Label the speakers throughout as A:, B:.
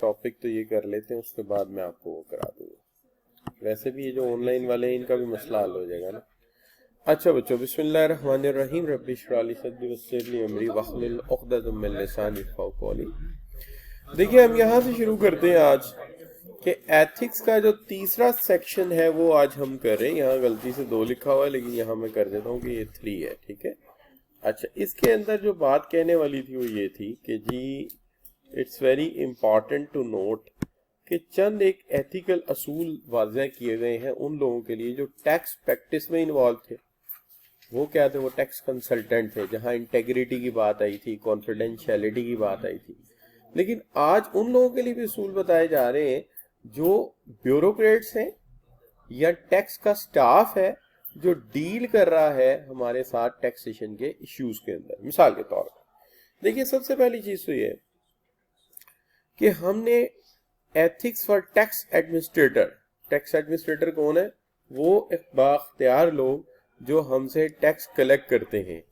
A: Topic तो ये कर लेते हैं, उसके बाद मैं आपको वो करा दूंगा। वैसे भी ये जो ऑनलाइन वाले हैं इनका भी मसला हल हो जाएगा ना। अच्छा बच्चों, बिस्मिल्लाहिर्रहमानिर्रहीम, रब्बी इश्रह ली सदरी वयस्सिर ली अमरी वहलुल उक़दतम मिन लिसानी यफ़क़हू क़ौली। देखिए हम यहाँ से शुरू करते हैं आज कि एथिक्स का जो तीसरा सेक्शन है वो आज हम कर रहे हैं। यहाँ गलती से 2 लिखा हुआ है लेकिन यहाँ मैं कर देता हूँ कि ये 3 है, ठीक है। अच्छा, इसके अंदर जो बात कहने वाली थी वो ये थी कि जी it's very important to note कि चंद एक एथिकल असूल वाज़ह किए गए हैं उन लोगों के लिए जो टैक्स प्रैक्टिस में इन्वॉल्व थे। वो क्या थे? वो टैक्स कंसल्टेंट थे, जहां इंटेग्रिटी की बात आई थी, कॉन्फिडेंशियलिटी की बात आई थी। लेकिन आज उन लोगों के लिए भी असूल बताए जा रहे हैं जो ब्यूरोक्रेट्स हैं या टैक्स का स्टाफ है जो डील कर रहा है हमारे साथ टैक्सेशन के इश्यूज के अंदर। मिसाल के तौर पर देखिए, सबसे पहली चीज तो ये कि हमने ethics for tax administrator, tax administrator कौन है? वो एक बाख्तियार लोग जो हमसे टैक्स कलेक्ट करते हैं,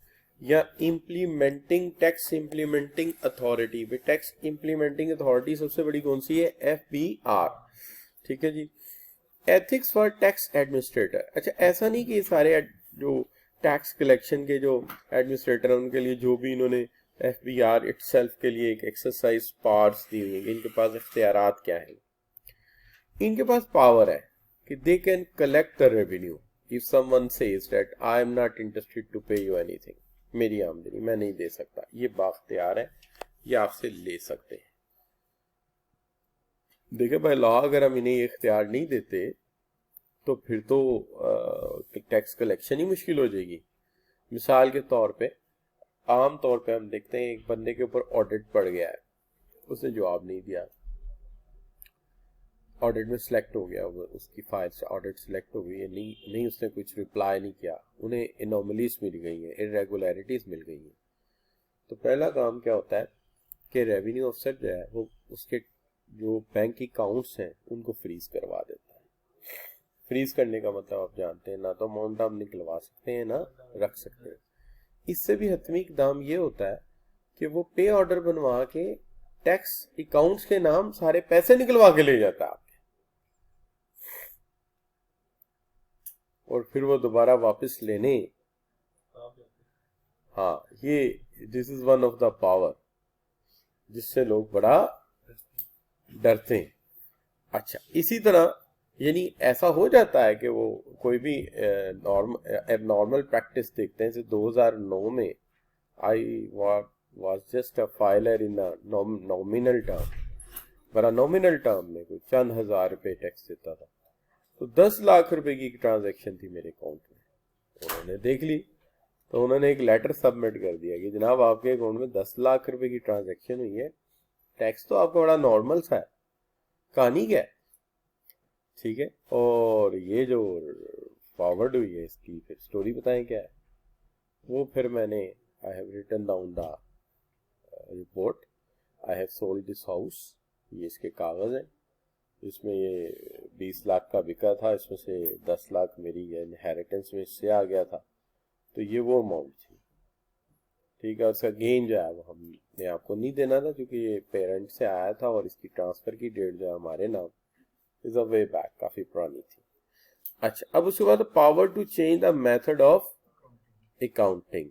A: या implementing tax implementing authority. Tax implementing authority सबसे बड़ी कौन सी है? FBR, ठीक है जी। Ethics for tax administrator. अच्छा, ऐसा नहीं कि सारे जो टैक्स कलेक्शन के जो एडमिनिस्ट्रेटर हैं उनके लिए जो भी इन्होंने FBR इटसेल्फ के लिए एक एक्सरसाइज पावर्स दी हुई है, इनके पास इख्तियारात क्या है? इनके पास पावर है कि they can collect the revenue if someone says that I am not interested to pay you anything, मेरी आमदनी मैं नहीं दे सकता, ये बाख्तियार है, ये आपसे ले सकते हैं। देखिए भाई, लॉ अगर हम इन्हें इख्तियार नहीं देते तो फिर तो टैक्स कलेक्शन ही मुश्किल हो जाएगी। मिसाल के तौर पे आम तौर पे हम देखते हैं एक बंदे के ऊपर ऑडिट पड़ गया है, उसने जवाब नहीं दिया, ऑडिट में सिलेक्ट हो गया, उसकी फाइल से ऑडिट सिलेक्ट हो गई है, नहीं उसने कुछ रिप्लाई नहीं किया, उन्हें एनोमलीज मिल गई हैं, इरेगुलरिटीज मिल गई हैं। तो पहला काम क्या होता है कि रेवेन्यू अफसर जो है वो उसके जो बैंक अकाउंट्स हैं उनको फ्रीज करवा देता है। फ्रीज करने का मतलब आप जानते हैं, ना तो अमाउंट आप निकलवा सकते हैं ना रख सकते हैं। इससे भी हतमी इकदाम ये होता है कि वो पे ऑर्डर बनवा के टैक्स अकाउंट्स के नाम सारे पैसे निकलवा के ले जाता है आपके, और फिर वो दोबारा वापस लेने। हाँ, ये this is one of the power जिससे लोग बड़ा डरते हैं। अच्छा, इसी तरह यानी ऐसा हो जाता है कि वो कोई भी एबनॉर्मल प्रैक्टिस देखते हैं। जैसे 2009 में I was just a filer in nominal term, बड़ा नॉमिनल टर्म में कोई चंद हजार रुपए टैक्स देता था। तो 10 लाख रुपए की ट्रांजैक्शन थी मेरे अकाउंट में, उन्होंने देख ली तो उन्होंने एक लेटर सबमिट कर दिया कि जनाब आपके अकाउंट में 10 लाख रुपए की ट्रांजैक्शन हुई है, टैक्स तो आपका बड़ा नॉर्मल सा है, कहानी क्या है, ठीक है। और ये जो फॉरवर्ड हुई है इसकी फिर स्टोरी बताएं क्या है। वो फिर मैंने I have written down the report, I have sold this house, ये इसके कागज हैं, इसमें ये 20 लाख का बिका था, इसमें से 10 लाख मेरी इनहेरिटेंस में इससे आ गया था, तो ये वो अमाउंट थी, ठीक है। उसका गेन जो है वो हमने आपको नहीं देना था क्योंकि ये पेरेंट से आया था और इसकी ट्रांसफर की डेट जो है हमारे नाम इज अ वे बैक, काफी पुरानी थी। अच्छा, अब उसके बाद power to change the method of accounting.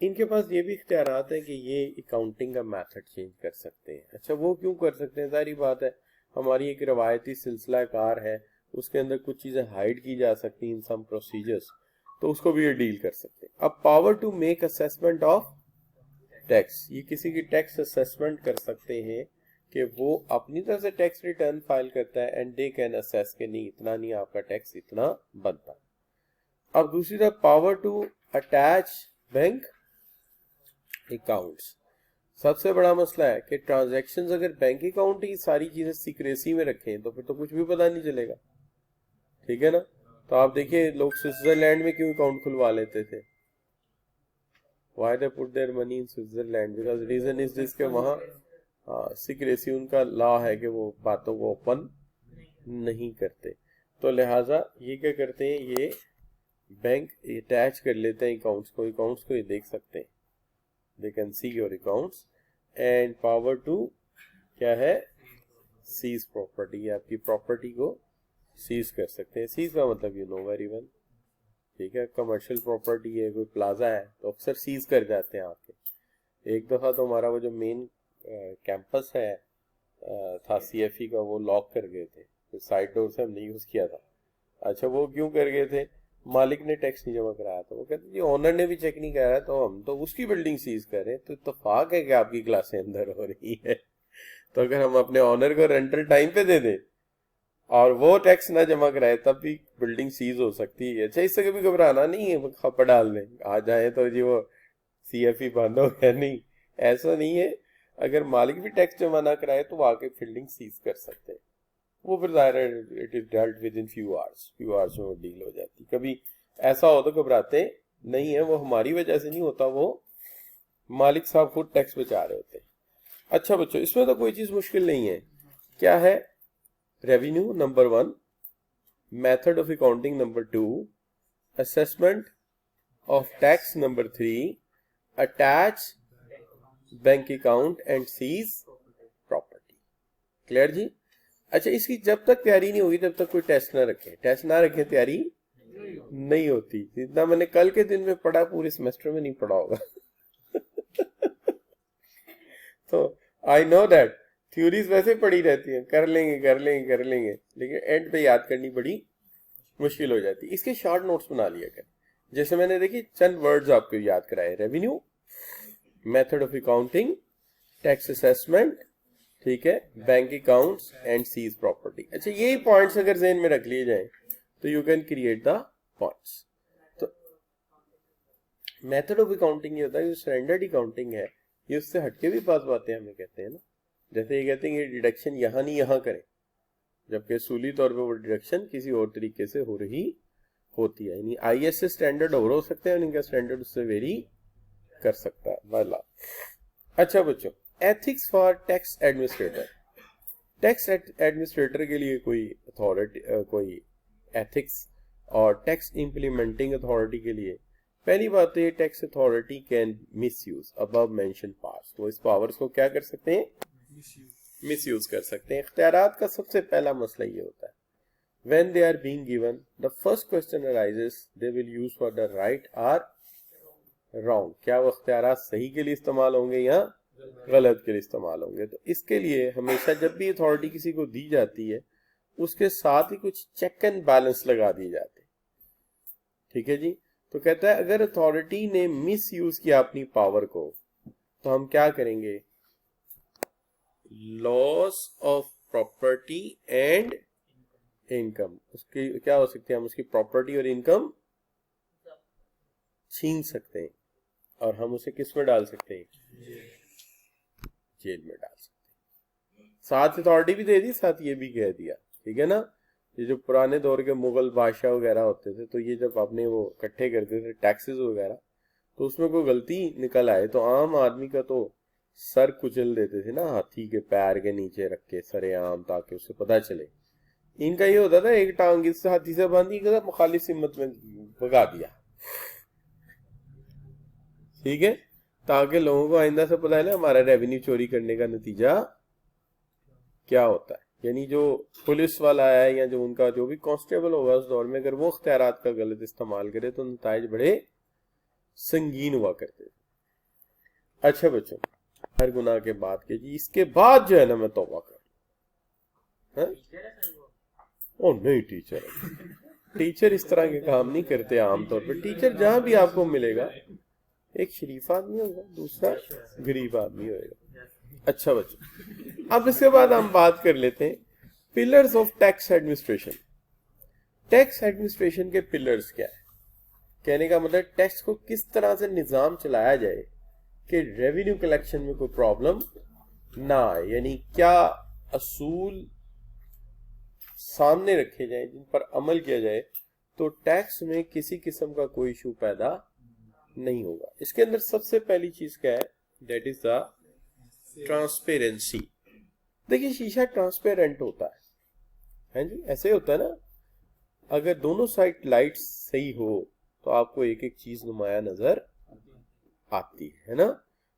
A: इनके पास ये भी इख्तियारात है कि ये अकाउंटिंग का मेथड चेंज कर सकते हैं। अच्छा, वो क्यों कर सकते हैं? सारी बात है, हमारी एक रवायती सिलसिला कार है, उसके अंदर कुछ चीजें हाइड की जा सकती हैं इन सम प्रोसीजर्स, तो उसको भी ये डील कर सकते हैं। अब power to make assessment of tax, ये किसी की टैक्स असेसमेंट कर सकते हैं कि वो अपनी तरफ से टैक्स रिटर्न फाइल करता है एंड दे कैन असेस कि नहीं इतना नहीं, आपका टैक्स इतना बनता। अब दूसरी तरफ power to attach bank accounts. सबसे बड़ा मसला है कि ट्रांजैक्शंस अगर बैंक अकाउंट ही सारी चीजें सीक्रेसी में रखें तो फिर तो कुछ भी पता नहीं चलेगा, ठीक है ना। तो आप देखिए लोग स्विट्जरलैंड में क्यों अकाउंट खुलवा लेते थे? Why they put their money in Switzerland? Because reason is this कि वहाँ सीक्रेसी उनका लॉ है कि वो बातों को ओपन नहीं करते। तो लिहाजा ये क्या करते हैं, ये बैंक अटैच कर लेते हैं अकाउंट्स को ये देख सकते हैं, they can see your accounts. And power to क्या है? सीज प्रॉपर्टी, आपकी प्रॉपर्टी को सीज कर सकते हैं। सीज का मतलब यू नो वेरी वेल, ठीक है। कमर्शियल प्रॉपर्टी है, कोई प्लाजा है तो अक्सर सीज कर जाते हैं आके। एक दफ़ा तो हमारा वो जो मेन कैंपस है था CFE का, वो लॉक कर गए थे, तो साइड डोर से हमने यूज़ किया था। अच्छा, वो क्यों कर गए थे? मालिक ने टैक्स नहीं जमा कराया था। वो कहते जी ओनर ने भी चेक नहीं कराया तो हम तो उसकी बिल्डिंग सीज कर रहे हैं। तो इत्तेफाक है कि आपकी क्लासें अंदर हो रही है। तो अगर हम अपने ऑनर को रेंटल टाइम पे दे दें और वो टैक्स ना जमा कराए तब भी बिल्डिंग सीज हो सकती है। अच्छा, इससे कभी घबराना नहीं है, खप्पा डाल दें आ जाए तो जी वो CFE बंद हो गया, नहीं, ऐसा नहीं है। अगर मालिक भी टैक्स जमा ना कराए तो आके बिल्डिंग सीज कर सकते हैं। वो फिर जाहिर है it is dealt with in few hours में वो डील हो जाती। कभी ऐसा हो तो घबराते नहीं है, वो हमारी वजह से नहीं होता, वो मालिक साहब खुद टैक्स बचा रहे होते हैं। अच्छा बच्चों, इसमें तो कोई चीज मुश्किल नहीं है। क्या है? Revenue number 1, method of accounting number 2, assessment of tax number 3, attach bank account and seize property. Clear जी? अच्छा, इसकी जब तक तैयारी नहीं होगी तब तक कोई टेस्ट ना रखें। टेस्ट ना रखें, तैयारी नहीं होती। जितना मैंने कल के दिन में पढ़ा पूरे सेमेस्टर में नहीं पढ़ा होगा। तो आई नो दैट थ्योरीज वैसे पड़ी रहती हैं, कर लेंगे, लेकिन एंड पे याद करनी बड़ी मुश्किल हो जाती है। इसके शॉर्ट नोट्स बना लिया कर। जैसे मैंने देखी चंद वर्ड्स आपको याद कराए, revenue, method of accounting, tax assessment, ठीक है, bank accounts and seize property. अच्छा, यही पॉइंट्स अगर ज़हन में रख लिए जाए तो you can create the points. तो मेथड ऑफ अकाउंटिंग ये होता है, जो स्टैंडर्ड अकाउंटिंग है ये उससे हटके भी पास बातें हमें कहते हैं ना। जैसे ये कहते हैं कि डिडक्शन यहाँ नहीं यहाँ करें, जबकि असूली तौर पे वो डिडक्शन किसी और तरीके से हो रही होती है। यानी IAS से स्टैंडर्ड और हो सकते हैं, इनका स्टैंडर्ड उससे वेरी कर सकता है वाला। अच्छा बच्चों, ethics for tax administrator. Tax administrator के लिए कोई अथॉरिटी, कोई एथिक्स, और टैक्स इंप्लीमेंटिंग अथॉरिटी के लिए पहली बात तो ये tax authority can misuse above mention powers. वो इस पावर्स को क्या कर सकते हैं? मिसयूज कर सकते हैं। इख्तियारात का सबसे पहला मसला ये होता है, when they are being given, the first question arises, they will use for the right or wrong। क्या वो इख्तियारात सही के लिए इस्तेमाल होंगे या गलत के लिए इस्तेमाल होंगे? तो इसके लिए हमेशा जब भी अथॉरिटी किसी को दी जाती है उसके साथ ही कुछ चेक एंड बैलेंस लगा दिए जाते हैं, ठीक है जी। तो कहता है अगर अथॉरिटी ने मिस यूज किया अपनी पावर को तो हम क्या करेंगे? Loss of property and income, उसकी क्या हो सकती है? हम उसकी प्रॉपर्टी और इनकम छीन सकते हैं और हम उसे किस में डाल सकते हैं? जेल में डाल सकते हैं। साथ अथॉरिटी भी दे दी, साथ ये भी कह दिया, ठीक है ना। ये जो पुराने दौर के मुगल बादशाह वगैरह होते थे, तो ये जब आपने वो इकट्ठे करते थे टैक्सेस वगैरह, तो उसमें कोई गलती निकल आए तो आम आदमी का तो सर कुचल देते थे ना, हाथी के पैर के नीचे रख के सरेआम, ताकि उसे पता चले। इनका ये होता था एक टांग इस हाथी से बांधी, मुखालिफ सिमत में भगा दिया, ठीक है, ताकि लोगों को आइंदा से पता है ना हमारा रेवेन्यू चोरी करने का नतीजा क्या होता है। यानी जो पुलिस वाला है या जो उनका जो भी कांस्टेबल होगा उस दौर में, अगर वो इख्तियारात का गलत इस्तेमाल करे तो नताइज बड़े संगीन हुआ करते थे। अच्छा बच्चों, हर गुनाह के बाद के जी इसके बाद जो है ना मैं तौबा कर, ओ नहीं टीचर, टीचर इस तरह के काम नहीं करते आमतौर पर। टीचर जहां भी आपको मिलेगा एक शरीफ आदमी होगा, दूसरा गरीब आदमी होगा। अच्छा बच्चों, अब इसके बाद हम बात कर लेते हैं pillars of tax administration. Tax administration के पिलर्स क्या है? कहने का मतलब टैक्स को किस तरह से निजाम चलाया जाए कि रेवेन्यू कलेक्शन में कोई प्रॉब्लम ना आए। यानी क्या असूल सामने रखे जाए जिन पर अमल किया जाए तो टैक्स में किसी किस्म का कोई इशू पैदा नहीं होगा। इसके अंदर सबसे पहली चीज क्या है? That is the transparency. देखिए शीशा ट्रांसपेरेंट होता है जी, ऐसे होता है ना। अगर दोनों साइड लाइट्स सही हो तो आपको एक एक चीज नुमाया नजर आती है ना।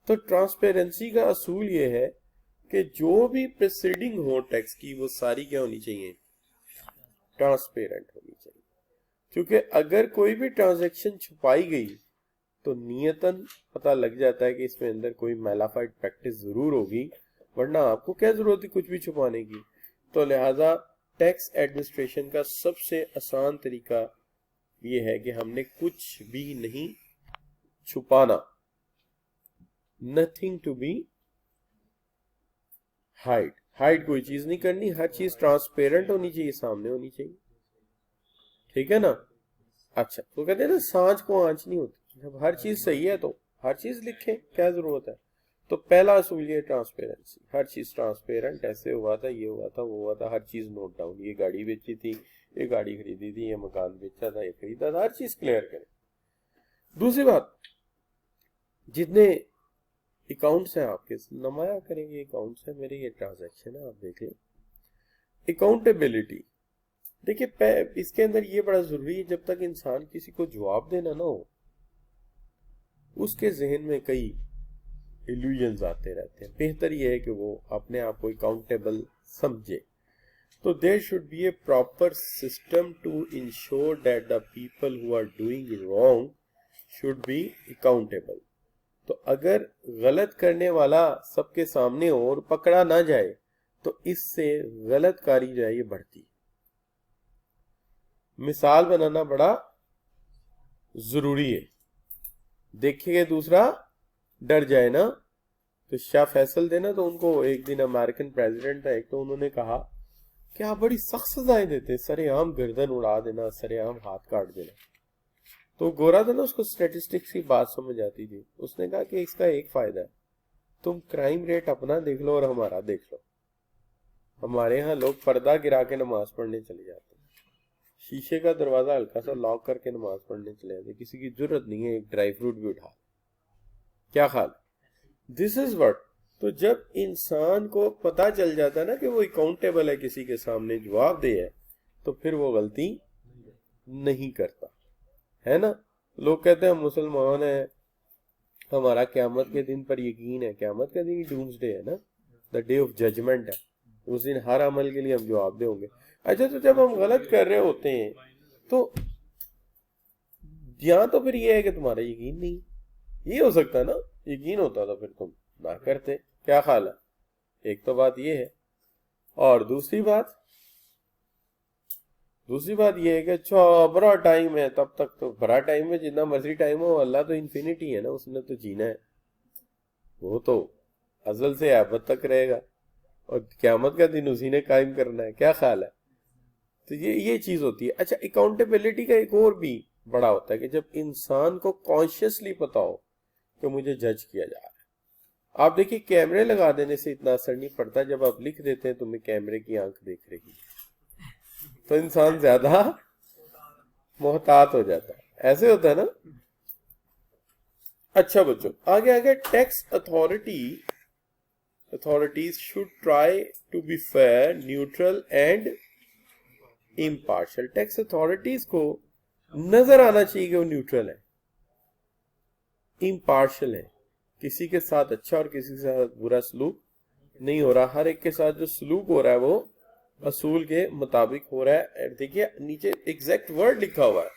A: तो ट्रांसपेरेंसी का असूल ये है कि जो भी प्रेसिडिंग हो टैक्स की वो सारी क्या होनी चाहिए, ट्रांसपेरेंट होनी चाहिए। क्योंकि अगर कोई भी ट्रांजैक्शन छुपाई गई तो नियतन पता लग जाता है कि इसमें अंदर कोई मैलाफाइड प्रैक्टिस जरूर होगी, वरना आपको क्या जरूरत है कुछ भी छुपाने की। तो लिहाजा टैक्स एडमिनिस्ट्रेशन का सबसे आसान तरीका ये है कि हमने कुछ भी नहीं छुपाना, नथिंग टू बी हाइड कोई चीज नहीं करनी, हर चीज ट्रांसपेरेंट होनी चाहिए, सामने होनी चाहिए, ठीक है ना। अच्छा, तो कहते हैं ना सांझ को आंच नहीं होती, जब हर चीज सही है तो हर चीज लिखें, क्या जरूरत है। तो पहला असूल ये ट्रांसपेरेंसी, हर चीज ट्रांसपेरेंट, ऐसे हुआ था, ये हुआ था, वो हुआ था, हर चीज नोट डाउन, ये गाड़ी बेची थी, ये गाड़ी खरीदी थी, ये मकान बेचा था, ये खरीदा था, हर चीज क्लियर करें। दूसरी बात, जितने अकाउंट्स हैं आपके, नुमाया करेंगे अकाउंट्स है मेरे, ये ट्रांजैक्शन है, आप देख लें। अकाउंटेबिलिटी, देखिए इसके अंदर ये बड़ा जरूरी है, जब तक इंसान किसी को जवाब देना ना हो उसके जहन में कई इल्यूजन्स आते रहते हैं। बेहतर ये है कि वो अपने आप को अकाउंटेबल समझे। तो there should be a proper system to ensure that the people who are doing wrong should be accountable. तो अगर गलत करने वाला सबके सामने हो और पकड़ा ना जाए तो इससे गलतकारी जो है ये बढ़ती है। मिसाल बनाना बड़ा जरूरी है। देखिए दूसरा डर जाए ना, तो शाह फैसल देना, तो उनको एक दिन अमेरिकन प्रेसिडेंट था एक, तो उन्होंने कहा कि आप बड़ी सख्त सजाएं देते, सरेआम गर्दन उड़ा देना, सरेआम हाथ काट देना। तो गोरा था ना, उसको स्टेटिस्टिक्स की बात समझ आती थी। उसने कहा कि इसका एक फायदा है, तुम क्राइम रेट अपना देख लो और हमारा देख लो। हमारे यहाँ लोग पर्दा गिरा के नमाज पढ़ने चले जाते हैं, शीशे का दरवाजा हल्का सा लॉक करके नमाज पढ़ने चले जाते, किसी की जरूरत नहीं है एक ड्राई फ्रूट भी उठा, क्या ख्याल, दिस इज व्हाट। तो जब इंसान को पता चल जाता है ना कि वो अकाउंटेबल है, किसी के सामने जवाब दे है, तो फिर वो गलती नहीं करता, है ना। लोग कहते हैं हम मुसलमान हैं, हमारा क़यामत के दिन पर यकीन है। क़यामत का दिन डूम्सडे है ना, द डे ऑफ जजमेंट है, उस दिन हर अमल के लिए हम जवाब दे होंगे। अच्छा, तो जब हम गलत कर रहे होते हैं तो यहाँ तो फिर ये है कि तुम्हारा यकीन नहीं, ये हो सकता है ना, यकीन होता तो फिर तुम ना करते, क्या ख्याल है। एक तो बात ये है, और दूसरी बात ये है कि अच्छा बड़ा टाइम है, तब तक तो बड़ा टाइम है, जितना मर्जी टाइम हो, अल्लाह तो इन्फिनिटी है ना, उसने तो जीना है, वो तो अजल से अबद तक रहेगा और क़यामत का दिन उसी ने कायम करना है, क्या ख्याल है। तो ये चीज होती है। अच्छा, अकाउंटेबिलिटी का एक और भी बड़ा होता है कि जब इंसान को कॉन्शियसली पता हो कि मुझे जज किया जा रहा है। आप देखिए कैमरे लगा देने से इतना असर नहीं पड़ता, जब आप लिख देते हैं तुम्हें कैमरे की आंख देख रही है तो इंसान ज्यादा मोहतात हो जाता है, ऐसे होता है ना। अच्छा बच्चों, आगे tax authorities should try to be fair, neutral and impartial. Tax authorities को नजर आना चाहिए कि वो न्यूट्रल है, इम्पार्शियल है, किसी के साथ अच्छा और किसी के साथ बुरा सलूक नहीं हो रहा, हर एक के साथ जो सलूक हो रहा है वो असूल के मुताबिक हो रहा है। देखिए नीचे एग्जैक्ट वर्ड लिखा हुआ है,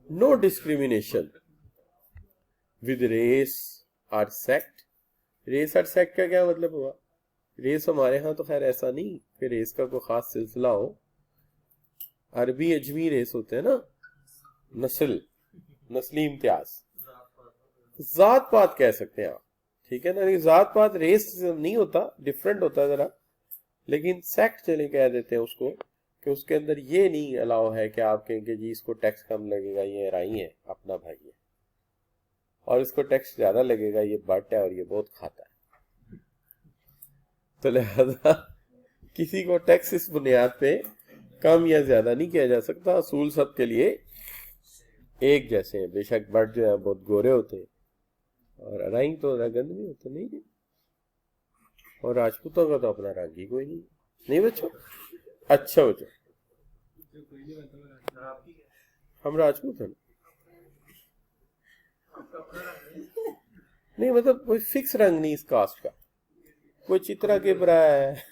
A: नो डिस्क्रिमिनेशन विद रेस और सेक्ट। रेस और सेक्ट का क्या मतलब हुआ, रेस हमारे यहाँ तो खैर ऐसा नहीं कि रेस का कोई खास सिलसिला हो, अरबी अजमी रेस होते हैं ना, नस्ली इम्तियाज, जात पात कह सकते हैं आप, ठीक है ना। जात पात रेस नहीं होता, डिफरेंट होता है जरा, लेकिन सेक्ट चले कह देते हैं उसको, कि उसके अंदर ये नहीं अलाउ है कि आप कहेंगे जी इसको टैक्स कम लगेगा, ये राई है, अपना भाई है, और इसको टैक्स ज्यादा लगेगा, ये बट है और ये बहुत खाता है। तो लिहाजा किसी को टैक्स इस बुनियाद पे कम या ज्यादा नहीं किया जा सकता, असूल सब के लिए एक जैसे हैं। बेशक बट जो है बहुत गोरे होते हैं और राई तो रंगंद नहीं होते, नहीं जी, और राजपूतों का तो अपना रंग ही कोई नहीं बच्चों। अच्छा बच्चों, हम राजपूत हैं, नहीं मतलब कोई फिक्स रंग नहीं इस कास्ट का, कोई चित्रा गिर रहा है,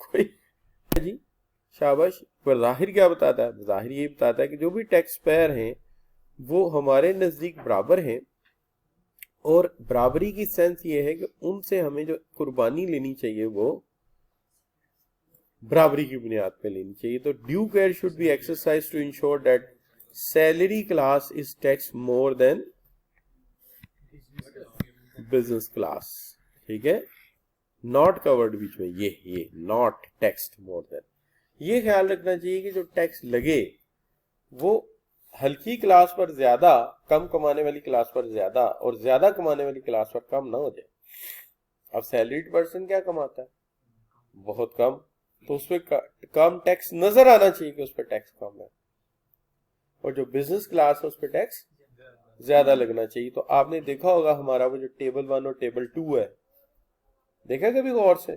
A: कोई जी, शाबाश। पर जाहिर क्या बताता है? जाहिर ये बताता है कि जो भी टैक्स पेयर हैं वो हमारे नजदीक बराबर हैं, और बराबरी की सेंस ये है कि उनसे हमें जो कुर्बानी लेनी चाहिए वो बराबरी की बुनियाद पे लेनी चाहिए। तो due care should be exercise to ensure that salary class is tax more than business class. ठीक है, नॉट कवर्ड बीच में, ये नॉट टैक्स्ड मोर देन। ये ख्याल रखना चाहिए कि जो टैक्स लगे वो हल्की क्लास पर ज्यादा, कम कमाने वाली क्लास पर ज्यादा, और ज्यादा कमाने वाली क्लास पर कम ना हो जाए। अब सैलरीड पर्सन क्या कमाता है? बहुत कम, तो उस पर कम टैक्स नजर आना चाहिए कि उस पर टैक्स कम है, और जो बिजनेस क्लास है उस पर टैक्स ज्यादा लगना चाहिए। तो आपने देखा होगा हमारा वो जो टेबल 1 और टेबल 2 है, देखा कभी गौर से?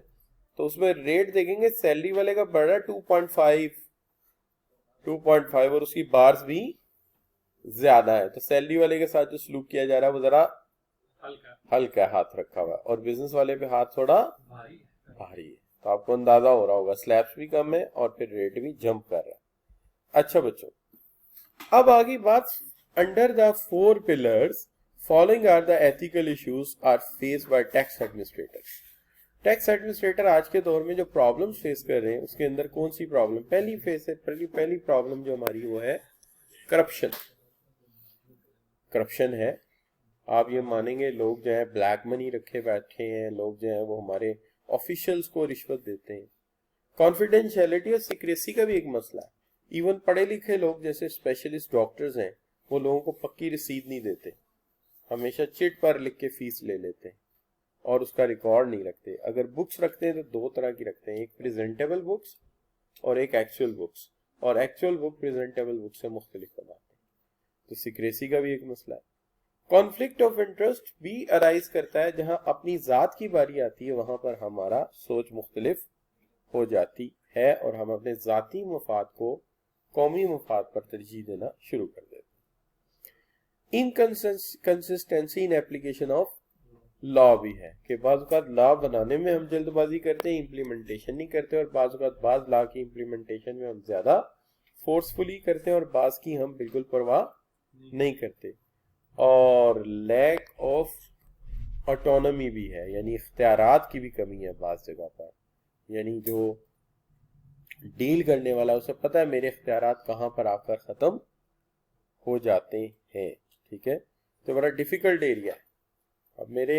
A: तो उसमें रेट देखेंगे, सैलरी वाले का बढ़ रहा है 2.5 और उसकी बार्स भी ज्यादा है। तो सैलरी वाले के साथ जो सलूक किया जा रहा है वो जरा हल्का हाथ रखा हुआ है, और बिजनेस वाले पे हाथ थोड़ा भारी है। तो आपको अंदाजा हो रहा होगा, स्लैब्स भी कम है और फिर रेट भी जंप कर रहा है। अच्छा बच्चों, अब आगे बात, under the 4 pillars following are the ethical issues are faced by tax administrators. Tax administrator आज के दौर में जो प्रॉब्लम्स फेस कर रहे हैं उसके अंदर कौन सी प्रॉब्लम पहली प्रॉब्लम जो हमारी वो है करप्शन। करप्शन है, आप ये मानेंगे, लोग जो है ब्लैक मनी रखे बैठे हैं, लोग जो है वो हमारे ऑफिशियल्स को रिश्वत देते हैं। कॉन्फिडेंशियलिटी और सीक्रेसी का भी एक मसला है। इवन पढ़े लिखे लोग जैसे स्पेशलिस्ट डॉक्टर्स हैं, वो लोगों को पक्की रसीद नहीं देते, हमेशा चिट पर लिख के फीस ले लेते हैं और उसका रिकॉर्ड नहीं रखते। अगर बुक्स रखते हैं तो 2 तरह की रखते हैं, एक प्रेजेंटेबल बुक्स और एक एक्चुअल बुक्स, और एक्चुअल बुक प्रेजेंटेबल बुक से मुख्तलिफ बनाते हैं। तो सीक्रेसी का भी एक मसला है। कॉन्फ्लिक्ट ऑफ इंटरेस्ट भी अराइज करता है, जहां अपनी जात की बारी आती है वहां पर हमारा सोच मुख्तलिफ हो जाती है और हम अपने जाती मफाद को कौमी मफाद पर तरजीह देना शुरू कर देते हैं। Inconsistency in application of law भी है कि बाज़ औक़ात लॉ बनाने में हम जल्दबाजी करते हैं, इम्प्लीमेंटेशन नहीं करते, और बाज़ औक़ात बाज़ लॉ की इम्प्लीमेंटेशन में हम ज्यादा फोर्सफुली करते हैं और बाज़ की हम बिल्कुल परवाह नहीं करते। और लैक ऑफ ऑटोनॉमी भी है, यानी इख्तियारात की भी कमी है बाज़ जगह पर। यानी जो डील करने वाला उसे पता है मेरे इख्तियारात कहाँ पर आकर ख़त्म हो जाते हैं। ठीक है, तो बड़ा डिफ़िकल्ट एरिया है। अब मेरे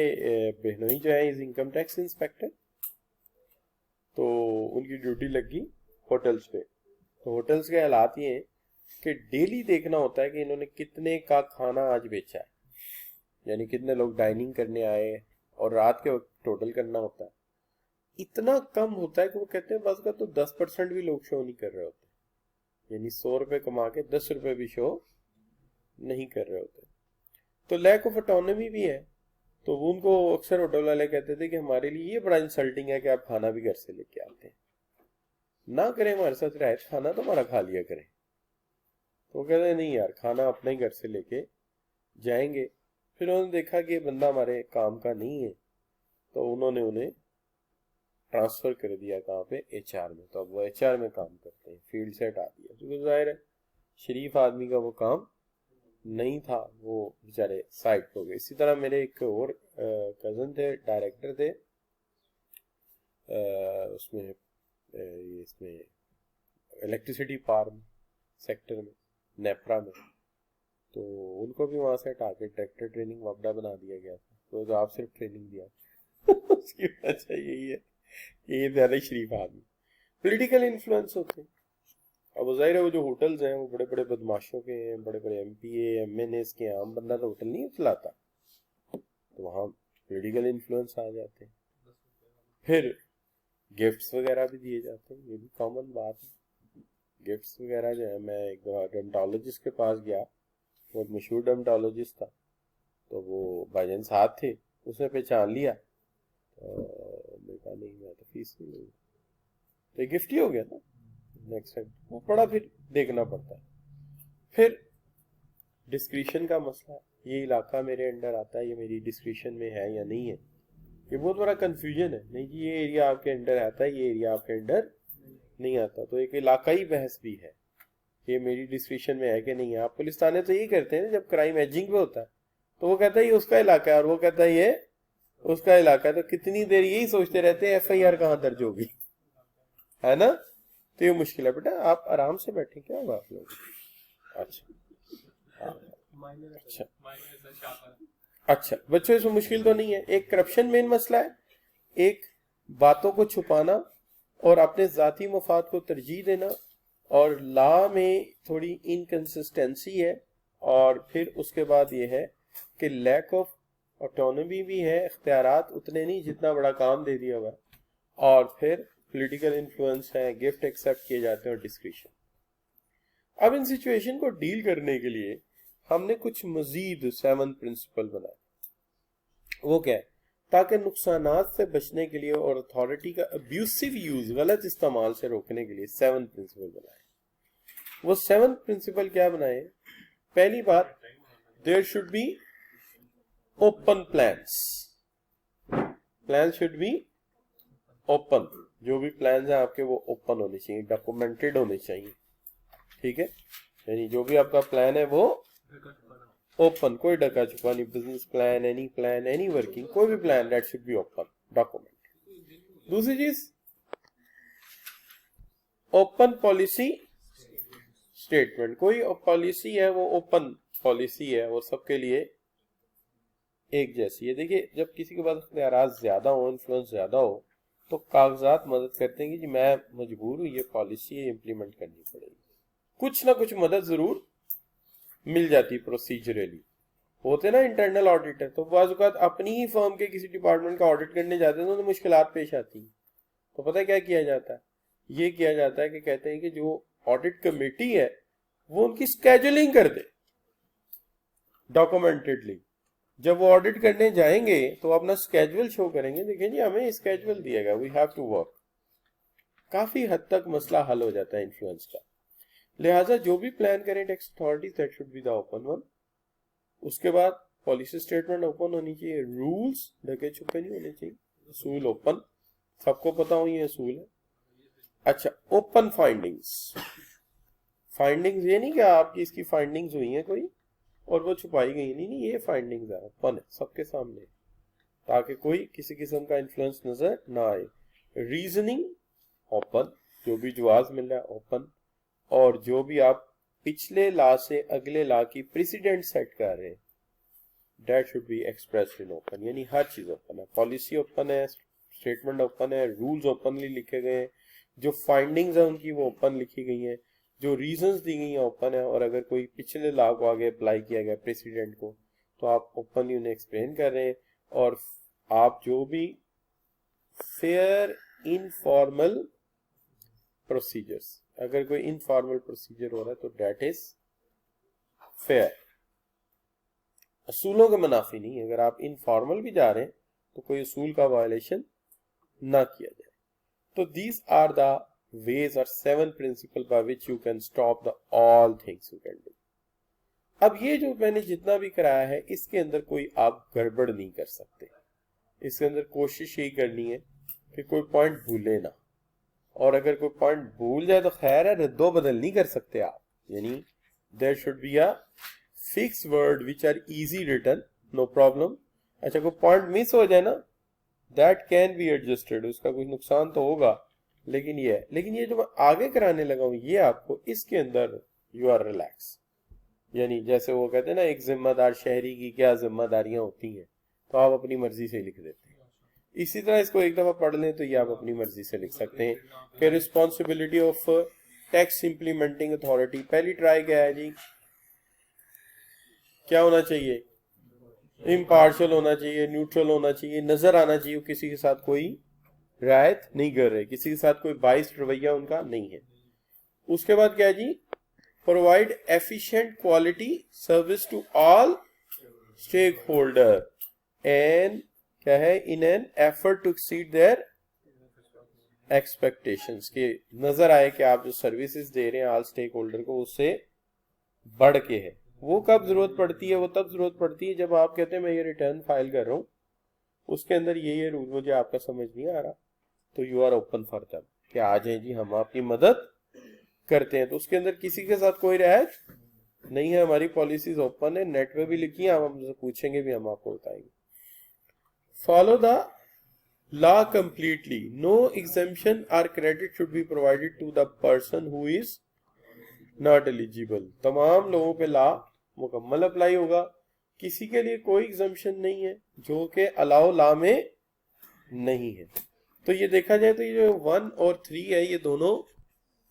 A: बहनोई जो है इज इनकम टैक्स इंस्पेक्टर, तो उनकी ड्यूटी लगी होटल्स पे। तो होटल्स के हालात ये हैं कि डेली देखना होता है कि इन्होंने कितने का खाना आज बेचा है, यानी कितने लोग डाइनिंग करने आए, और रात के वक्त टोटल करना होता है। इतना कम होता है कि वो कहते हैं बस का तो 10% भी लोग शो नहीं कर रहे होते, यानी 100 रुपए कमा के 10 रुपए भी शो नहीं कर रहे होते। तो लैक ऑफ ऑटोनॉमी भी है। तो उनको अक्सर होटल वाले कहते थे कि हमारे लिए ये बड़ा इंसल्टिंग है कि आप खाना भी घर से लेके आते हैं, ना करें हमारे साथ रियायत, खाना तो हमारा खा लिया करें। तो वो कहते नहीं यार, खाना अपने ही घर से लेके जाएंगे। फिर उन्होंने देखा कि ये बंदा हमारे काम का नहीं है, तो उन्होंने उन्हें ट्रांसफर कर दिया कहाँ पे, HR में। तो अब वो HR में काम करते हैं, फील्ड से हटा दिया, क्योंकि जाहिर है शरीफ आदमी का वो काम नहीं था, वो बेचारे साइड हो गए। इसी तरह मेरे एक और कजन थे, डायरेक्टर थे उसमें इसमें इलेक्ट्रिसिटी फार्म सेक्टर में, नेप्रा में। तो उनको भी वहां से हटा के डायरेक्टर ट्रेनिंग वापडा बना दिया गया था, तो आप सिर्फ ट्रेनिंग दिया। उसकी वजह यही है कि ये ज्यादा शरीफ आदमी। पॉलिटिकल इन्फ्लुएंस होते हैं। अब जाहिर है वो जो होटल्स हैं वो बड़े बड़े बदमाशों के हैं, बड़े बड़े MPA MNAs के। आम बंदा तो होटल नहीं चलाता, तो वहाँ पॉलिटिकल इन्फ्लुएंस आ जाते हैं। फिर गिफ्ट्स वगैरह भी दिए जाते हैं, ये भी कॉमन बात है। गिफ्ट्स वगैरह जो है, मैं एक डर्मेटोलॉजिस्ट के पास गया, बहुत मशहूर डर्मेटोलॉजिस्ट था, तो वो भाईजान साथ थे, उसने पहचान लिया, तो मैं कहा नहीं मैं तो फीस नहीं लूँगा, तो ये गिफ्ट ही हो गया ना। नेक्स्ट टाइम वो बड़ा फिर देखना पड़ता है। फिर डिस्क्रिशन का मसला, ये इलाका मेरे अंडर आता है, ये मेरी डिस्क्रिशन में है या नहीं है। ये बहुत बड़ा कंफ्यूजन है, नहीं जी ये एरिया आपके अंडर आता है, ये एरिया आपके अंडर नहीं आता। तो एक इलाकाई बहस भी है, ये मेरी डिस्क्रिप्शन में है कि नहीं है। आप पुलिस थाने तो यही करते हैं जब क्राइम एजिंग पे होता है, तो वो कहता है ये उसका इलाका है और वो कहता है ये उसका इलाका है, तो कितनी देर यही सोचते रहते हैं FIR कहाँ दर्ज होगी, है ना। तो ये मुश्किल है बेटा, आप आराम से बैठे, क्या होगा आप लोग। अच्छा अच्छा अच्छा बच्चों, इसमें मुश्किल तो नहीं है। एक करप्शन मेन मसला है, एक बातों को छुपाना और अपने जाती मफाद को तरजीह देना, और लॉ में थोड़ी इनकंसिस्टेंसी है, और फिर उसके बाद ये है कि लैक ऑफ ऑटोनॉमी भी है, इख्तियारात उतने नहीं जितना बड़ा काम दे दिया हुआ है, और फिर पॉलिटिकल इन्फ्लुएंस है, गिफ्ट एक्सेप्ट किए जाते हैं और डिस्क्रिशन। अब इन सिचुएशन को डील करने के लिए हमने कुछ मजीद 7 प्रिंसिपल बनाए। वो क्या है, ताकि नुकसानात से बचने के लिए और अथॉरिटी का अब्यूसिव यूज, गलत इस्तेमाल से रोकने के लिए 7 प्रिंसिपल बनाए। वो 7 प्रिंसिपल क्या बनाए, पहली बात, there should be open plans, plan should be open, जो भी प्लान्स हैं आपके वो ओपन होने चाहिए, डॉक्यूमेंटेड होने चाहिए, ठीक है। यानी जो भी आपका प्लान है वो ओपन, कोई डका छुपा नहीं, बिजनेस प्लान, एनी वर्किंग, कोई भी plan, that should be open, document. दूसरी चीज, ओपन पॉलिसी स्टेटमेंट, कोई पॉलिसी है वो ओपन पॉलिसी है, वो सबके लिए एक जैसी है। देखिए जब किसी के पास इख्तियारात ज्यादा हो, इन्फ्लुएंस ज्यादा हो, तो कागजात मदद करते हैं कि जी मैं मजबूर हूं, ये पॉलिसी इम्प्लीमेंट करनी पड़ेगी, कुछ ना कुछ मदद जरूर मिल जाती। प्रोसीजरली होते ना इंटरनल ऑडिटर, तो बाज़ औक़ात अपनी ही फर्म के किसी डिपार्टमेंट का ऑडिट करने जाते हैं तो मुश्किलात पेश आती हैं। तो पता है क्या किया जाता है, ये किया जाता है कि कहते हैं कि जो ऑडिट कमेटी है वो उनकी स्केजुलिंग कर दे डॉक्यूमेंटेडली। जब वो ऑडिट करने जाएंगे तो अपना स्केजुअल शो करेंगे, देखिए जी हमें स्केजुअल दिया गया, वी हैव टू वर्क। काफी हद तक मसला हल हो जाता है इन्फ्लुएंस का। लिहाजा जो भी प्लान करें tax authority, that should be the open one. उसके बाद पॉलिसी स्टेटमेंट ओपन होनी चाहिए, रूल्स ढके छुपे नहीं होने चाहिए, असूल ओपन, सबको पता हो ये असूल है। अच्छा, ओपन फाइंडिंग्स, फाइंडिंग्स ये नहीं कि आपकी इसकी फाइंडिंग्स हुई हैं कोई और वो छुपाई गई, नहीं, ये फाइंडिंग्स है, ओपन है सबके सामने, ताकि कोई किसी किस्म का इन्फ्लुएंस नजर ना आए। रीजनिंग ओपन, जो भी जवाब मिल रहा है ओपन, और जो भी आप पिछले लॉ से अगले लॉ की प्रेसिडेंट सेट कर रहे हैं, that should be expressed in open. यानी हर चीज ओपन है, पॉलिसी ओपन है, स्टेटमेंट ओपन है, रूल्स ओपनली लिखे गए हैं, जो फाइंडिंग्स है उनकी वो ओपन लिखी गई हैं, जो रीजंस दी गई हैं ओपन है, और अगर कोई पिछले लॉ को आगे अप्लाई किया गया प्रेसिडेंट को तो आप ओपनली उन्हें एक्सप्लेन कर रहे हैं। और आप जो भी फेयर इनफॉर्मल प्रोसीजर्स, अगर कोई इनफॉर्मल प्रोसीजर हो रहा है तो दैट इज फेयर, असूलों के मुनाफी नहीं। अगर आप इनफॉर्मल भी जा रहे हैं तो कोई असूल का वायलेशन ना किया जाए। तो these are the ways or 7 principles by which you can stop the all things you can do। अब ये जो मैंने जितना भी कराया है इसके अंदर कोई आप गड़बड़ नहीं कर सकते, इसके अंदर कोशिश यही करनी है कि कोई पॉइंट भूले ना, और अगर कोई पॉइंट भूल जाए तो खैर है, रद्दो बदल नहीं कर सकते आप। यानी there should be a fix word which are easy written, no problem. अच्छा, कोई पॉइंट मिस हो जाए ना, दैट कैन बी एडजस्टेड, उसका कुछ नुकसान तो होगा, लेकिन ये जो मैं आगे कराने लगा हूं ये आपको इसके अंदर यू आर रिलैक्स। यानी जैसे वो कहते हैं ना, एक जिम्मेदार शहरी की क्या जिम्मेदारियां होती हैं, तो आप अपनी मर्जी से लिख देते हैं। इसी तरह इसको एक दफा पढ़ लें तो ये आप अपनी मर्जी से लिख सकते हैं कि responsibility of tax implementing authority, पहली ट्राई क्या है जी, क्या होना चाहिए, इम्पार्शियल होना चाहिए, न्यूट्रल होना चाहिए, नजर आना चाहिए किसी के साथ कोई रियायत नहीं कर रहे, किसी के साथ कोई बाइस्ड रवैया उनका नहीं है। उसके बाद क्या है जी, provide efficient quality service to all stake holder and क्या है, in an effort to exceed their expectations, के नजर आए कि आप जो सर्विसेज दे रहे हैं ऑल स्टेक होल्डर को उससे बढ़ के है। वो कब जरूरत पड़ती है, वो तब जरूरत पड़ती है जब आप कहते हैं मैं ये रिटर्न फाइल कर रहा हूं उसके अंदर ये रूल मुझे आपका समझ नहीं आ रहा, तो you are open for them कि आ जाए जी, हम आपकी मदद करते हैं। तो उसके अंदर किसी के साथ कोई रियायत नहीं है, हमारी पॉलिसीज ओपन है, नेट पे भी लिखी है, हम हमसे पूछेंगे भी, हम आपको बताएंगे। Follow the law completely, no exemption और credit should be provided to the person who is not eligible. तमाम लोगों पे लॉ मुकम्मल अप्लाई होगा, किसी के लिए कोई एग्जम्पशन नहीं है जो कि अलाउ लॉ में नहीं है। तो ये देखा जाए तो ये जो 1 और 3 है, ये दोनों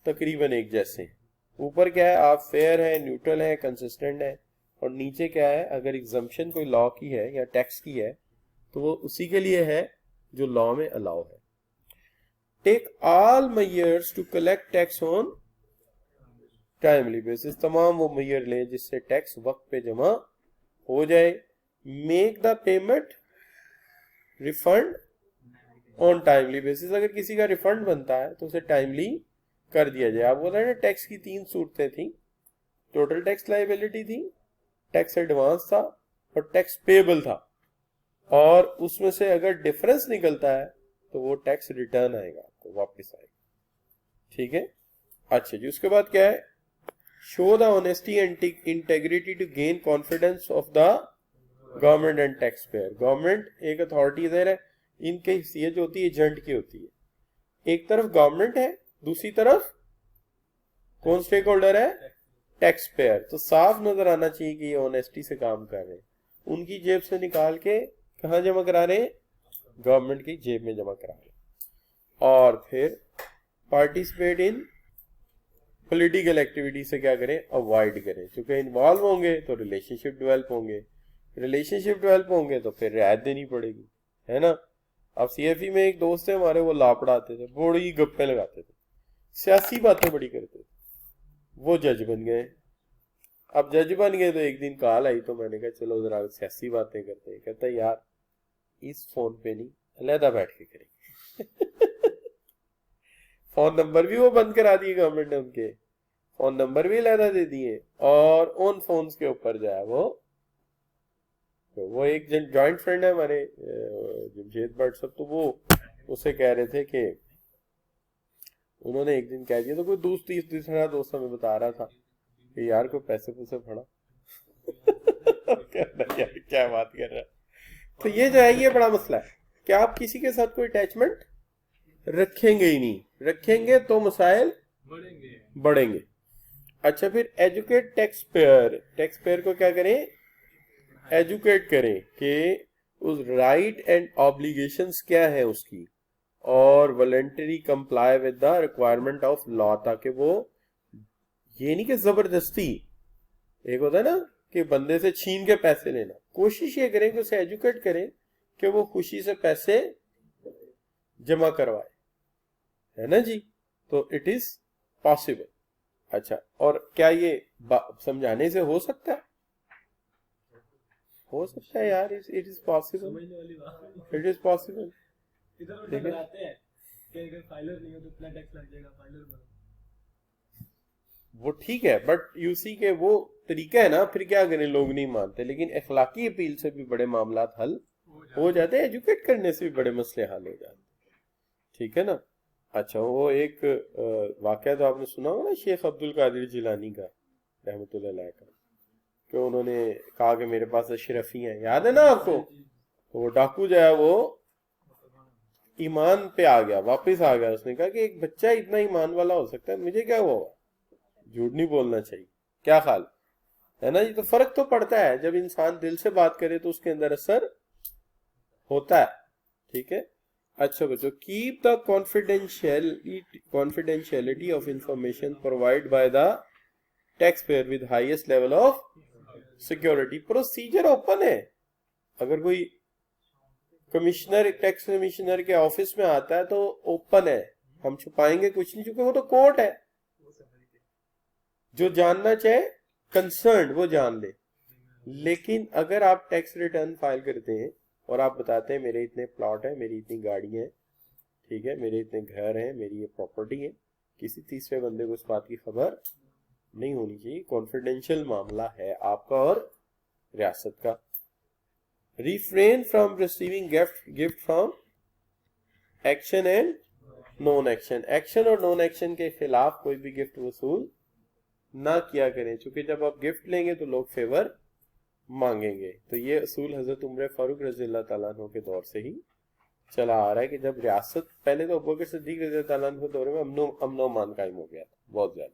A: तकरीबन एक जैसे हैं। ऊपर क्या है, आप फेयर है, न्यूट्रल है, कंसिस्टेंट है, और नीचे क्या है, अगर एग्जम्पशन कोई लॉ की है या टैक्स की है तो वो उसी के लिए है जो लॉ में अलाउ है। Take all measures to collect tax on timely basis, तमाम वो मेजर लें जिससे टैक्स वक्त पे जमा हो जाए। Make the payment refund on timely basis, अगर किसी का रिफंड बनता है तो उसे टाइमली कर दिया जाए। आप बोल रहे हैं टैक्स की 3 सूरतें थी, टोटल टैक्स लायबिलिटी थी, टैक्स एडवांस था और टैक्स पेबल था, और उसमें से अगर डिफरेंस निकलता है तो वो टैक्स रिटर्न आएगा, आपको वापस आएगा। ठीक है, अच्छा जी। उसके बाद क्या है, show the honesty and integrity to gain confidence of the government and tax payer. Government एक अथॉरिटी इधर है, इनकी हैसियत जो होती है एजेंट की होती है। एक तरफ गवर्नमेंट है, दूसरी तरफ कौन स्टेक होल्डर है, टैक्स पेयर। तो साफ नजर आना चाहिए कि ये ऑनेस्टी से काम कर रहे हैं, उनकी जेब से निकाल के कहाँ जमा करा रहे हैं, गवर्नमेंट की जेब में जमा करा रहे हैं। और फिर पार्टिसिपेट इन पॉलिटिकल एक्टिविटी से क्या करें, अवॉइड करें, क्योंकि इन्वॉल्व होंगे तो रिलेशनशिप डेवलप होंगे, रिलेशनशिप डेवलप होंगे तो फिर रियायत देनी पड़ेगी, है ना। अब सीएफई में एक दोस्त है हमारे, वो लॉ पढ़ाते थे, बड़ी गप्पे लगाते थे, सियासी बातें बड़ी करते थे, वो जज बन गए। अब जज बन गए तो एक दिन कॉल आई, तो मैंने कहा चलो जरा सियासी बातें करते हैं। कहता है यार इस फोन पे नहीं, अलहदा बैठ के करेंगे। फोन नंबर भी वो बंद करा दिए गवर्नमेंट ने, उनके फोन नंबर भी अलहदा दे दिए, और उन फोन्स के ऊपर जो है वो एक जॉइंट फ्रेंड है हमारे जमशेद भट्ट सब, तो वो उसे कह रहे थे कि उन्होंने एक दिन कह दिया, तो कोई तीसरा दोस्त हमें बता रहा था कि यार कोई पैसे पूसे फड़ा। यार क्या बात कर रहा है। तो ये जो है, ये बड़ा मसला है कि आप किसी के साथ कोई अटैचमेंट रखेंगे ही नहीं, रखेंगे तो मसाइल बढ़ेंगे। अच्छा, फिर educate tax payer, tax payer को क्या करें, एजुकेट करें कि उस राइट एंड ऑब्लिगेशंस क्या है उसकी, और voluntary comply with the requirement of law, ताकि वो ये नहीं कि जबरदस्ती, एक होता है ना कि बंदे से छीन के पैसे लेना, कोशिश ये करें कि उसे एजुकेट करें कि वो खुशी से पैसे जमा करवाए, है ना जी। तो इट इज पॉसिबल। अच्छा, और क्या ये समझाने से हो सकता है, हो सकता है यार, it is possible, it is possible. ठीक है, फाइलर नहीं हो तो इतना टैक्स लग जाएगा, फाइलर बनो, वो ठीक है, बट यू सी के वो तरीका है ना, फिर क्या करें, लोग नहीं मानते। लेकिन अखलाकी अपील से भी बड़े मामला हल हो जाते हैं, एजुकेट करने से भी बड़े मसले हल हो जाते हैं। ठीक है ना। अच्छा, वो एक वाकया तो आपने सुना होगा ना, शेख अब्दुल कादिर जिलानी का रहमतुल्लाह अलैह का, कि उन्होंने कहा कि मेरे पास अशरफी हैं, याद है ना आपको। तो वो डाकू जो है वो ईमान पे आ गया, वापस आ गया, उसने कहा कि एक बच्चा इतना ईमान वाला हो सकता है, मुझे क्या हुआ, झूठ नहीं बोलना चाहिए, क्या ख्याल है ना जी। तो फर्क तो पड़ता है, जब इंसान दिल से बात करे तो उसके अंदर असर होता है। ठीक है। अच्छा बच्चों, keep the confidentiality of information provide by the tax payer with highest level of security. Procedure open है, अगर कोई कमिश्नर, टैक्स कमिश्नर के ऑफिस में आता है तो ओपन है, हम छुपाएंगे कुछ नहीं, क्योंकि वो तो कोर्ट है। जो जानना चाहे कंसर्न वो जान ले। लेकिन अगर आप टैक्स रिटर्न फाइल करते हैं और आप बताते हैं मेरे इतने प्लॉट है, मेरी इतनी गाड़ियां हैं, ठीक है, मेरे इतने घर हैं, मेरी ये प्रॉपर्टी है, किसी तीसरे बंदे को इस बात की खबर नहीं होनी चाहिए। कॉन्फिडेंशियल मामला है आपका और रियासत का। refrain from receiving gift from action and non action, action और नॉन एक्शन के खिलाफ कोई भी गिफ्ट वसूल ना किया करें, क्योंकि जब आप गिफ्ट लेंगे तो लोग फेवर मांगेंगे। तो ये असूल हजरत उमर फारूक रज़ियल्लाहु ताला अन्हु के दौर से ही चला आ रहा है कि जब रियासत, पहले तो अबू बकर सिद्दीक रज़ियल्लाहु ताला अन्हु के दौर में अमन व अमान कायम हो गया था बहुत ज्यादा,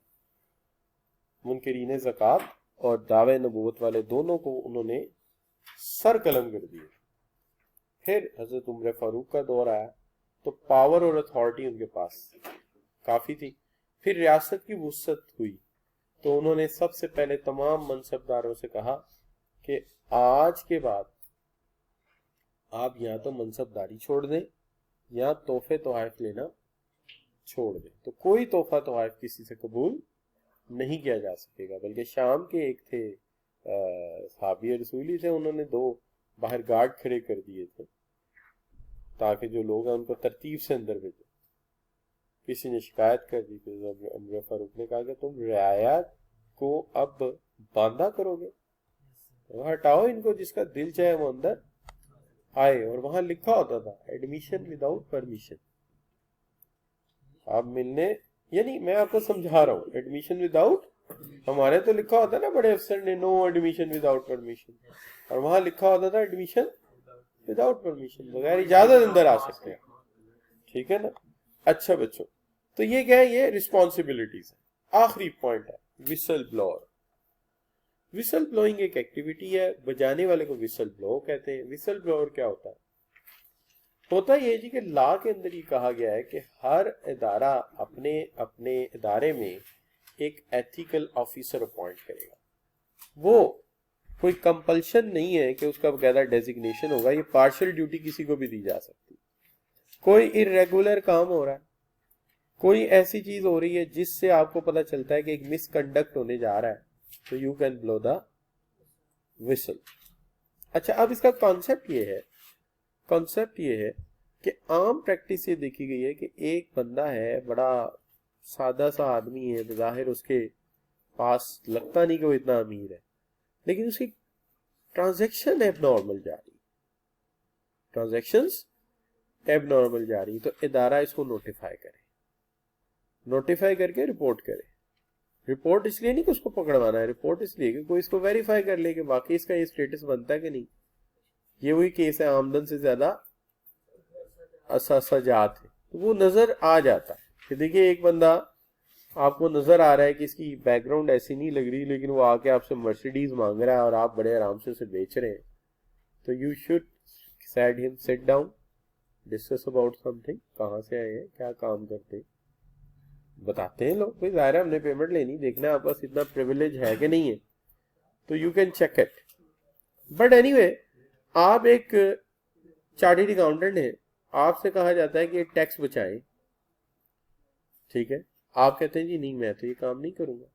A: मुनकरीन ज़कात और दावे नबूवत वाले दोनों को उन्होंने सर कलम कर दिए। फिर हजरत उमर फारूक का दौर आया तो पावर और अथॉरिटी उनके पास काफी थी। फिर रियासत की वुसअत हुई तो उन्होंने सबसे पहले तमाम मनसबदारों से कहा कि आज के बाद आप या तो मनसबदारी छोड़ दें या तोहफे तोहफ लेना छोड़ दें। तो कोई तोहफा तोहफ किसी से कबूल नहीं किया जा सकेगा। बल्कि शाम के एक थे साहबी रसूली थे, उन्होंने 2 बाहर गार्ड खड़े कर दिए थे ताकि जो लोग हैं उनको तरतीब से अंदर भेजे। किसी ने शिकायत कर दी तो उमर फारूक ने कहा कि तुम रियाया को अब बांधा करोगे, तो हटाओ इनको, जिसका दिल चाहे वो अंदर आए। और वहां लिखा होता था एडमिशन विदाउट परमिशन। आप मिलने, यानी मैं आपको समझा रहा हूँ, एडमिशन विदाउट, हमारे तो लिखा होता है ना बड़े अफसर ने नो एडमिशन विदाउट परमिशन, और वहां लिखा होता था एडमिशन विदाउट परमिशन, बगैर इजाजत अंदर आ सकते हैं। ठीक है ना। अच्छा बच्चों, तो ये क्या है, ये रिस्पॉन्सिबिलिटीज है। आखिरी पॉइंट है विसल ब्लोअर। विसल ब्लोइंग एक एक्टिविटी है, बजाने वाले को विसल ब्लो कहते हैं। विसल ब्लोअर क्या होता है? होता ये जी कि लॉ के अंदर ये कहा गया है कि हर इदारा अपने अपने इदारे में एक एथिकल ऑफिसर अपॉइंट करेगा। वो कोई कंपल्शन नहीं है कि उसका बकायदा डेजिग्नेशन होगा, ये पार्शियल ड्यूटी किसी को भी दी जा सकती। कोई इरेगुलर काम हो रहा है, कोई ऐसी चीज हो रही है जिससे आपको पता चलता है कि एक मिसकंडक्ट होने जा रहा है, तो you can blow the whistle. अच्छा, अब इसका कॉन्सेप्ट ये है कि आम प्रैक्टिस ये देखी गई है कि एक बंदा है, बड़ा सादा सा आदमी है, बज़ाहिर उसके पास लगता नहीं कि वो इतना अमीर है, लेकिन उसकी ट्रांजैक्शन एबनॉर्मल जा रही, तो इदारा इसको नोटिफाई करके रिपोर्ट करे। रिपोर्ट इसलिए नहीं कि उसको पकड़वाना है, रिपोर्ट इसलिए कि कोई इसको वेरीफाई कर ले कि वाकई इसका ये स्टेटस बनता है कि नहीं। ये वही केस है, आमदन से ज्यादा असजात है, तो वो नजर आ जाता है कि देखिए एक बंदा आपको नजर आ रहा है कि इसकी बैकग्राउंड ऐसी नहीं लग रही, लेकिन वो आके आपसे मर्सिडीज मांग रहा है और आप बड़े आराम से उसे बेच रहे हैं, तो you should said him sit down, discuss about something, कहाँ से आए हैं, क्या काम करते हैं, बताते हैं लोग, भाई जाहिर है हमने पेमेंट लेनी, देखना है आपके पास इतना प्रिविलेज है कि नहीं है, तो you can check it. But anyway, आप एक चार्टर्ड अकाउंटेंट है, आपसे कहा जाता है कि टैक्स बचाएं, ठीक है, आप कहते हैं जी नहीं मैं तो ये काम नहीं करूंगा,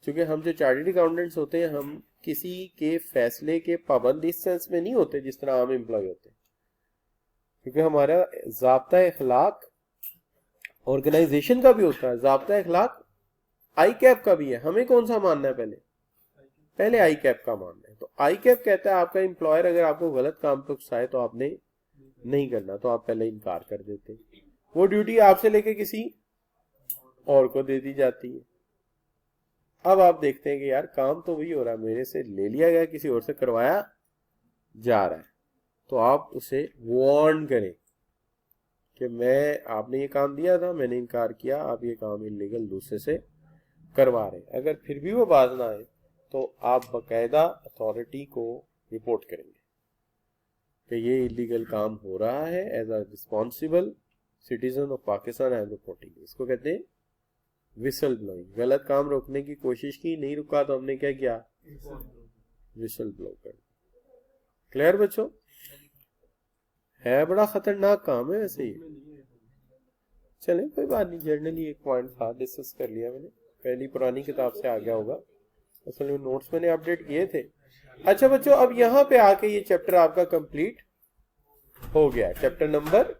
A: क्योंकि हम जो चार्टर्ड अकाउंटेंट्स होते हैं हम किसी के फैसले के पाबंद इस सेंस में नहीं होते जिस तरह आम एम्प्लॉय होते हैं, क्योंकि हमारा ज़ाब्ता इखलाक ऑर्गेनाइजेशन का भी होता है, ज़ाब्ता इखलाक आई कैप का भी है। हमें कौन सा मानना है? पहले आई कैप का मानना है। तो आई कैप कहता है आपका एम्प्लॉयर अगर आपको गलत काम पे उकसाए तो आपने नहीं करना, तो आप पहले इनकार कर देते, वो ड्यूटी आपसे लेके किसी और को दे दी जाती है। अब आप देखते हैं कि यार काम तो वही हो रहा है, मेरे से ले लिया गया, किसी और से करवाया जा रहा है, तो आप उसे वार्न करें कि मैं, आपने ये काम दिया था, मैंने इनकार किया, आप ये काम इलीगल दूसरे से करवा रहे हैं। अगर फिर भी वो बाज ना आए तो आप बाकायदा अथॉरिटी को रिपोर्ट करेंगे कि ये इलीगल काम हो रहा है, as a responsible citizen of Pakistan I am reporting. इसको कहते हैं विसल ब्लोइंग। गलत काम रोकने की कोशिश की, नहीं रुका तो हमने क्या किया? विसल ब्लो कर। क्लियर बच्चों? है बड़ा खतरनाक काम है वैसे ही। चले कोई बात नहीं, जर्नली एक पॉइंट था, डिस्कस कर लिया मैंने, पहली पुरानी किताब से आ गया होगा, असल में नोट्स मैंने अपडेट किए थे। अच्छा बच्चों, अब यहाँ पे आके ये चैप्टर आपका कंप्लीट हो गया, चैप्टर नंबर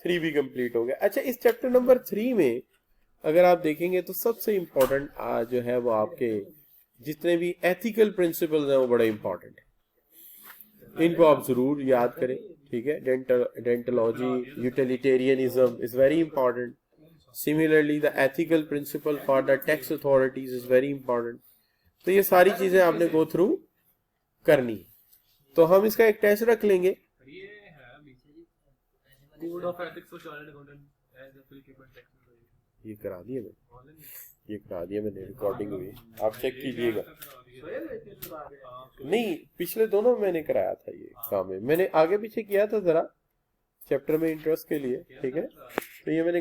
A: 3 भी कंप्लीट हो गया। अच्छा, इस चैप्टर नंबर 3 में अगर आप देखेंगे तो सबसे इंपॉर्टेंट जो है वो आपके जितने भी एथिकल प्रिंसिपल्स हैं वो बड़े इंपॉर्टेंट है। इनको आप जरूर याद करें, ठीक है। Deontology, utilitarianism is very important. Similarly the ethical principle for the tax authorities is very important. तो ये सारी चीजें आपने गो थ्रू करनी। तो हम इसका एक टेस्ट रख लेंगे।
B: Code of ethics for chartered accountant as applicable tax.
A: ये करा दिया मैंने, ये करा दिया मैंने, रिकॉर्डिंग हुई, आप चेक कीजिएगा। नहीं, पिछले दोनों मैंने कराया था ये काम है, मैंने आगे पीछे किया था जरा चैप्टर में इंटरेस्ट के लिए, ठीक है। तो ये मैंने